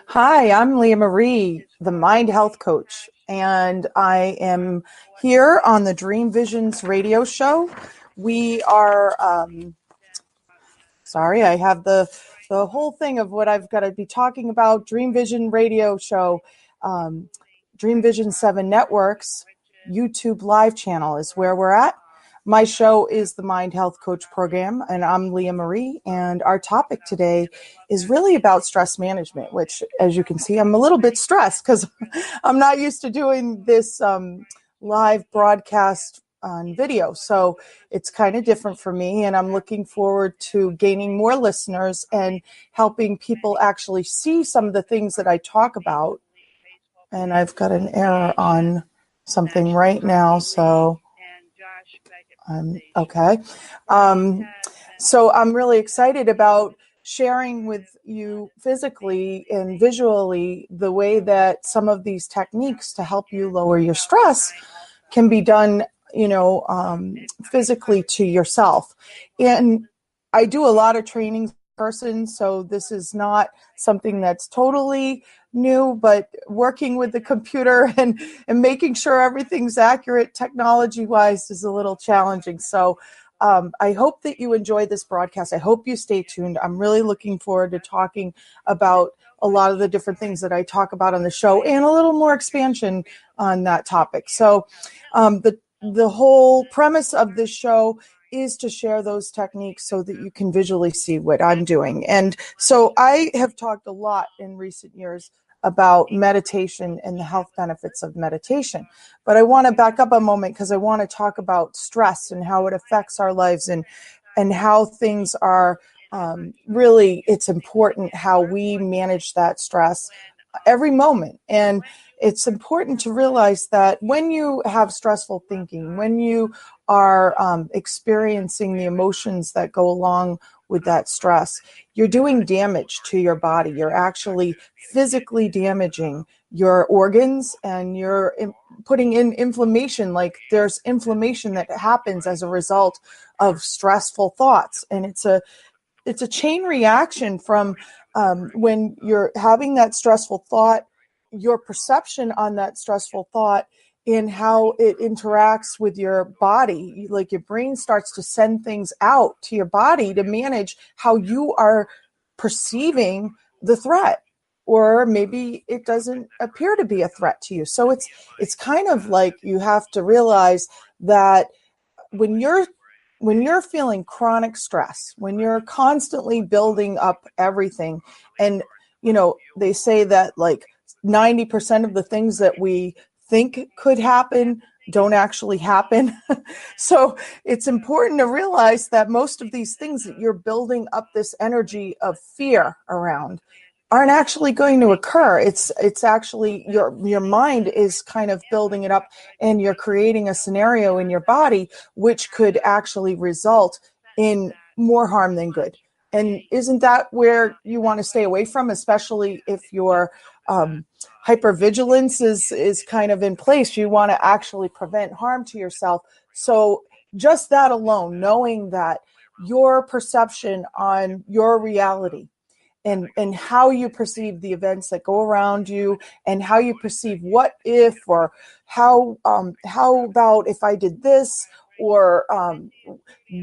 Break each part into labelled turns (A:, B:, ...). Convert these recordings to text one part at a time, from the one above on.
A: Hi, I'm Leah Marie, the Mind Health Coach, and I am here on the Dreamvisions radio show. We are, sorry, I have the whole thing of what I've got to be talking about. Dreamvision radio show, Dreamvision 7 Networks, YouTube live channel is where we're at. My show is the Mind Health Coach program, and I'm Leah Marie, and our topic today is really about stress management, which, as you can see, I'm a little bit stressed because I'm not used to doing this live broadcast on video. So it's kind of different for me, and I'm looking forward to gaining more listeners and helping people actually see some of the things that I talk about. And I've got an error on something right now, so okay. So I'm really excited about sharing with you physically and visually the way that some of these techniques to help you lower your stress can be done, physically to yourself. And I do a lot of trainings in person, so this is not something that's totally new, but working with the computer and making sure everything's accurate technology-wise is a little challenging. So I hope that you enjoy this broadcast. I hope you stay tuned. I'm really looking forward to talking about a lot of the different things that I talk about on the show and a little more expansion on that topic. So the whole premise of this show is to share those techniques so that you can visually see what I'm doing. And so I have talked a lot in recent years about meditation and the health benefits of meditation. But I want to back up a moment because I want to talk about stress and how it affects our lives and how things are really, it's important how we manage that stress every moment. And it's important to realize that when you have stressful thinking, when you are experiencing the emotions that go along with that stress, you're doing damage to your body. You're actually physically damaging your organs, and you're putting in inflammation. Like there's inflammation that happens as a result of stressful thoughts. And it's a chain reaction from when you're having that stressful thought, your perception on that stressful thought in how it interacts with your body. Like your brain starts to send things out to your body to manage how you are perceiving the threat, or maybe it doesn't appear to be a threat to you. So it's kind of like you have to realize that when you're feeling chronic stress, when you're constantly building up everything, and they say that like 90% of the things that we think could happen don't actually happen. So it's important to realize that most of these things that you're building up this energy of fear around aren't actually going to occur. It's actually your mind is kind of building it up, and you're creating a scenario in your body which could actually result in more harm than good. And isn't that where you want to stay away from, especially if your hypervigilance is kind of in place? You want to actually prevent harm to yourself. So just that alone, knowing that your perception on your reality and how you perceive the events that go around you, and how you perceive what if, or how about if I did this, or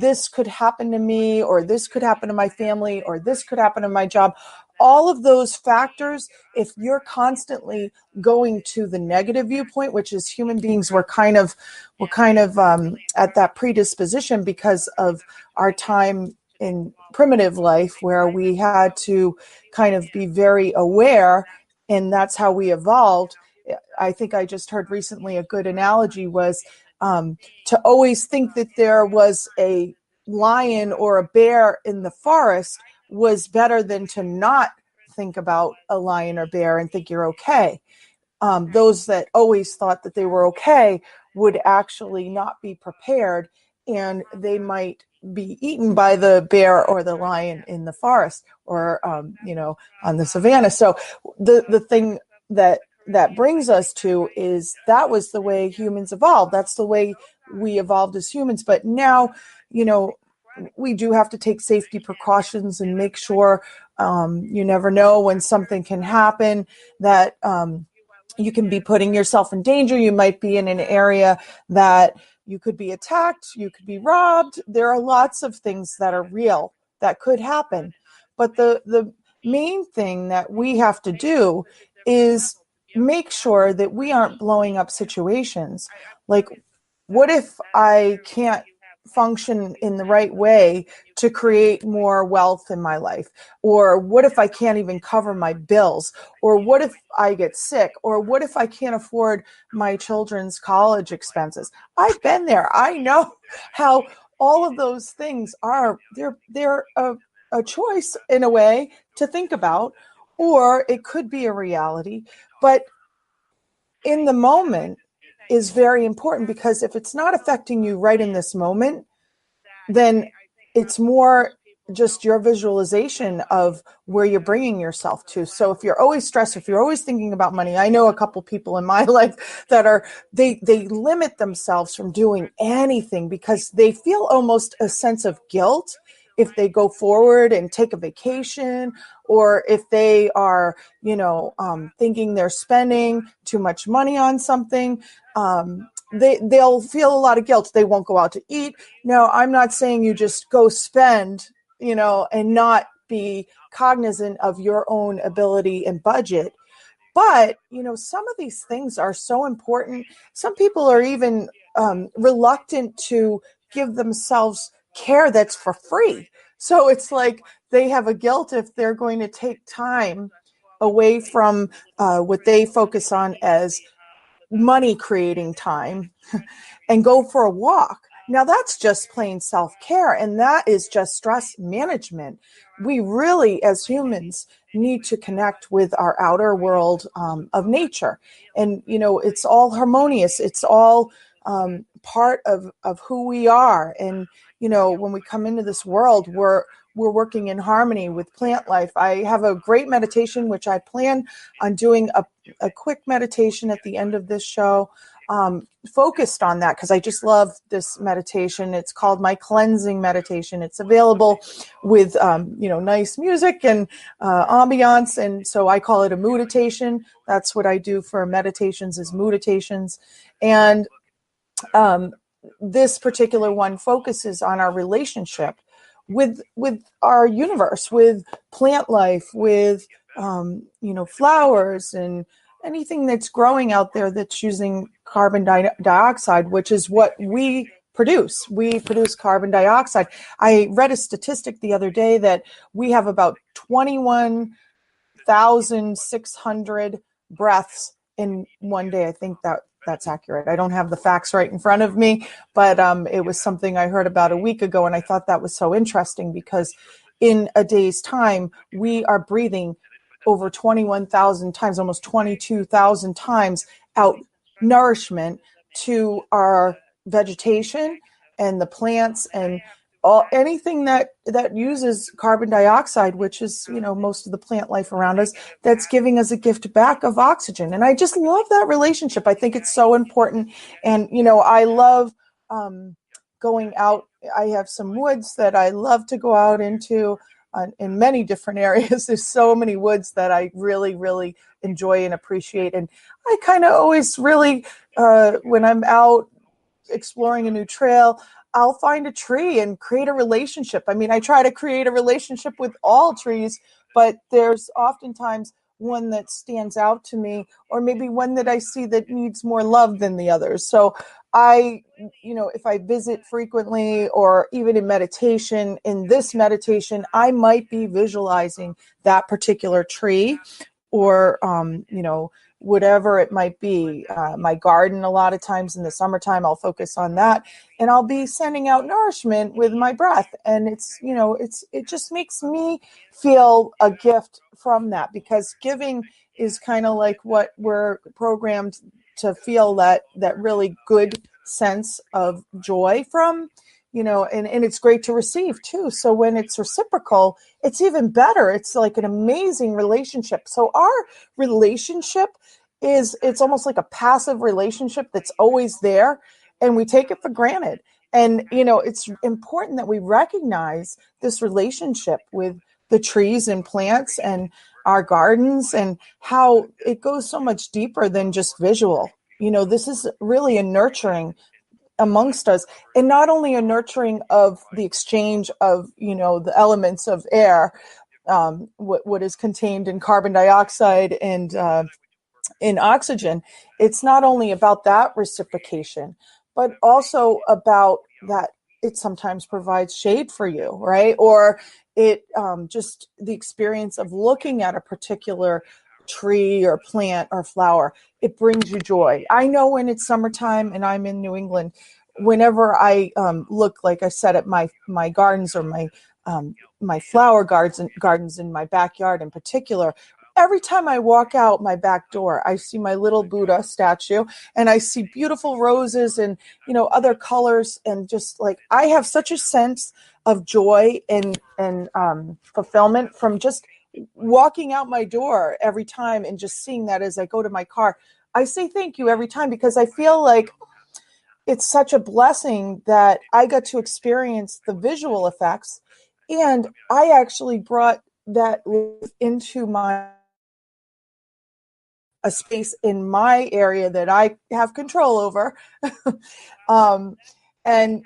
A: this could happen to me, or this could happen to my family, or this could happen to my job. All of those factors, if you're constantly going to the negative viewpoint, which is human beings, we're kind of at that predisposition because of our time in primitive life where we had to kind of be very aware, and that's how we evolved. I think I just heard recently a good analogy was to always think that there was a lion or a bear in the forest was better than to not think about a lion or bear and think you're okay. Those that always thought that they were okay would actually not be prepared, and they might be eaten by the bear or the lion in the forest, or on the savannah. So the thing that brings us to is that was the way humans evolved. That's the way we evolved as humans. But now, we do have to take safety precautions and make sure you never know when something can happen that you can be putting yourself in danger. You might be in an area that you could be attacked, you could be robbed. There are lots of things that are real that could happen. But the main thing that we have to do is make sure that we aren't blowing up situations. Like, what if I can't function in the right way to create more wealth in my life? Or what if I can't even cover my bills? Or what if I get sick? Or what if I can't afford my children's college expenses? I've been there. I know how all of those things are. They're a choice in a way to think about, or it could be a reality. But in the moment is very important, because if it's not affecting you right in this moment, then it's more just your visualization of where you're bringing yourself to. So if you're always stressed, if you're always thinking about money, I know a couple people in my life that are, they limit themselves from doing anything because they feel almost a sense of guilt if they go forward and take a vacation, or if they are, thinking they're spending too much money on something. They'll feel a lot of guilt. They won't go out to eat. No, I'm not saying you just go spend, and not be cognizant of your own ability and budget. But, some of these things are so important. Some people are even reluctant to give themselves care that's for free. So it's like they have a guilt if they're going to take time away from what they focus on as money creating time and go for a walk. Now that's just plain self-care, and that is just stress management. We really, as humans, need to connect with our outer world of nature. And, it's all harmonious. It's all part of who we are. And, when we come into this world, we're working in harmony with plant life. I have a great meditation, which I plan on doing a quick meditation at the end of this show, focused on that, because I just love this meditation. It's called my cleansing meditation. It's available with, nice music and ambiance. And so I call it a mooditation. That's what I do for meditations, is mooditations. And this particular one focuses on our relationship with our universe, with plant life, with flowers and anything that's growing out there that's using carbon dioxide, which is what we produce. We produce carbon dioxide. I read a statistic the other day that we have about 21,600 breaths in one day. I think that's accurate. I don't have the facts right in front of me, but it was something I heard about a week ago, and I thought that was so interesting, because in a day's time, we are breathing over 21,000 times, almost 22,000 times out nourishment to our vegetation and the plants and anything that uses carbon dioxide, which is, most of the plant life around us, that's giving us a gift back of oxygen. And I just love that relationship. I think it's so important. And, I love going out. I have some woods that I love to go out into in many different areas. There's so many woods that I really, really enjoy and appreciate. And I kind of always really, when I'm out exploring a new trail, I'll find a tree and create a relationship. I mean, I try to create a relationship with all trees, but there's oftentimes one that stands out to me, or maybe one that I see that needs more love than the others. So if I visit frequently, or even in meditation, in this meditation, I might be visualizing that particular tree, or, whatever it might be. My garden, a lot of times in the summertime, I'll focus on that, and I'll be sending out nourishment with my breath. And it just makes me feel a gift from that, because giving is kind of like what we're programmed to feel, that really good sense of joy from, and it's great to receive too. So when it's reciprocal, it's even better. It's like an amazing relationship. So our relationship it's almost like a passive relationship that's always there, and we take it for granted. And, you know, it's important that we recognize this relationship with the trees and plants and our gardens, and how it goes so much deeper than just visual. You know, this is really a nurturing amongst us, and not only a nurturing of the exchange of, you know, the elements of air, what is contained in carbon dioxide and in oxygen. It's not only about that reciprocation, but also about that it sometimes provides shade for you, right? Or it just the experience of looking at a particular tree or plant or flower, it brings you joy. I know when it's summertime and I'm in New England, whenever I look, like I said, at my gardens or my flower gardens in my backyard in particular, every time I walk out my back door, I see my little Buddha statue, and I see beautiful roses and, you know, other colors, and just like I have such a sense of joy and fulfillment from just walking out my door every time and just seeing that as I go to my car. I say thank you every time, because I feel like it's such a blessing that I got to experience the visual effects, and I actually brought that into a space in my area that I have control over. um, and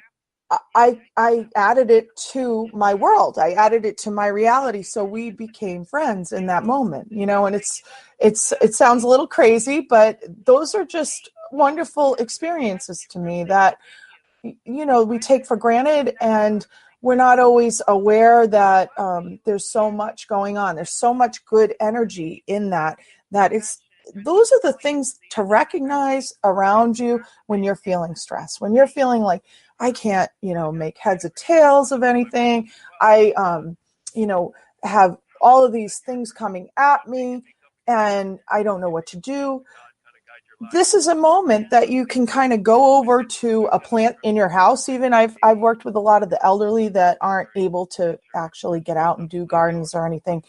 A: I added it to my world. I added it to my reality. So we became friends in that moment, you know, and it sounds a little crazy, but those are just wonderful experiences to me that, you know, we take for granted, and we're not always aware that there's so much going on. There's so much good energy in that it's, those are the things to recognize around you when you're feeling stressed, when you're feeling like, I can't, you know, make heads or tails of anything. I, you know, have all of these things coming at me and I don't know what to do. This is a moment that you can kind of go over to a plant in your house. Even I've worked with a lot of the elderly that aren't able to actually get out and do gardens or anything.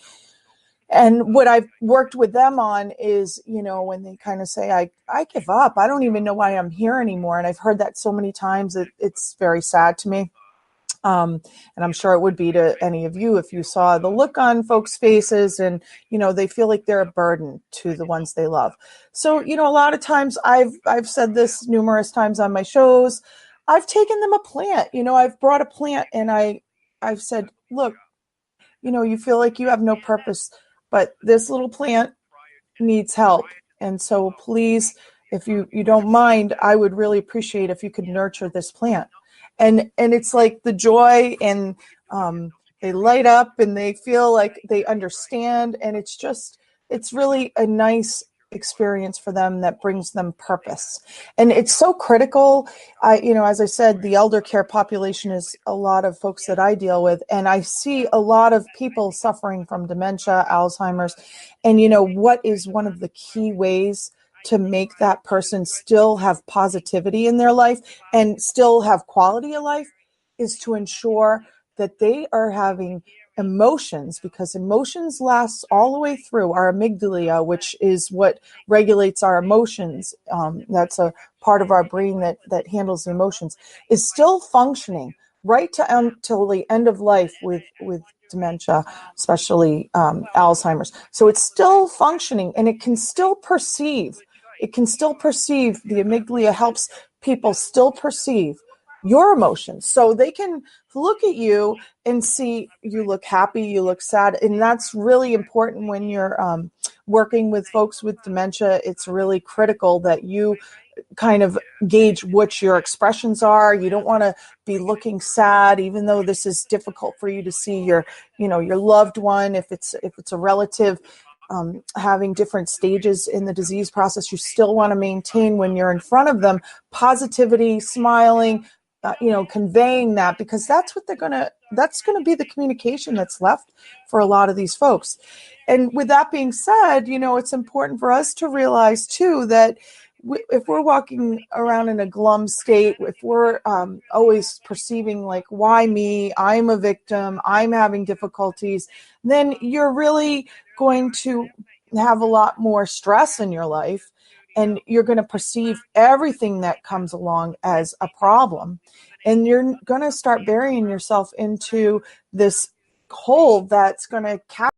A: And what I've worked with them on is, you know, when they kind of say, I give up. I don't even know why I'm here anymore. And I've heard that so many times that it's very sad to me. And I'm sure it would be to any of you if you saw the look on folks' faces, and, you know, they feel like they're a burden to the ones they love. So, you know, a lot of times I've said this numerous times on my shows. I've taken them a plant, you know, I've brought a plant, and I've said, look, you know, you feel like you have no purpose, but this little plant needs help. And so please, if you don't mind, I would really appreciate if you could nurture this plant. And it's like the joy, and they light up and they feel like they understand. And it's really a nice experience for them that brings them purpose. And it's so critical. You know, as I said, the elder care population is a lot of folks that I deal with, and I see a lot of people suffering from dementia, Alzheimer's. And, you know, what is one of the key ways to make that person still have positivity in their life and still have quality of life is to ensure that they are having emotions, because emotions last all the way through our amygdala, which is what regulates our emotions. That's a part of our brain that handles the emotions, is still functioning right to until the end of life with dementia, especially Alzheimer's. So it's still functioning, and it can still perceive. It can still perceive. The amygdala helps people still perceive your emotions. So they can look at you and see you look happy, you look sad. And that's really important when you're working with folks with dementia. It's really critical that you kind of gauge what your expressions are. You don't want to be looking sad, even though this is difficult for you to see your, you know, your loved one. If it's a relative having different stages in the disease process, you still want to maintain, when you're in front of them, positivity, smiling, you know, conveying that, because that's going to be the communication that's left for a lot of these folks. And with that being said, you know, it's important for us to realize too that if we're walking around in a glum state, if we're always perceiving like, why me, I'm a victim, I'm having difficulties, then you're really going to have a lot more stress in your life, and you're going to perceive everything that comes along as a problem. and you're going to start burying yourself into this hole that's going to capture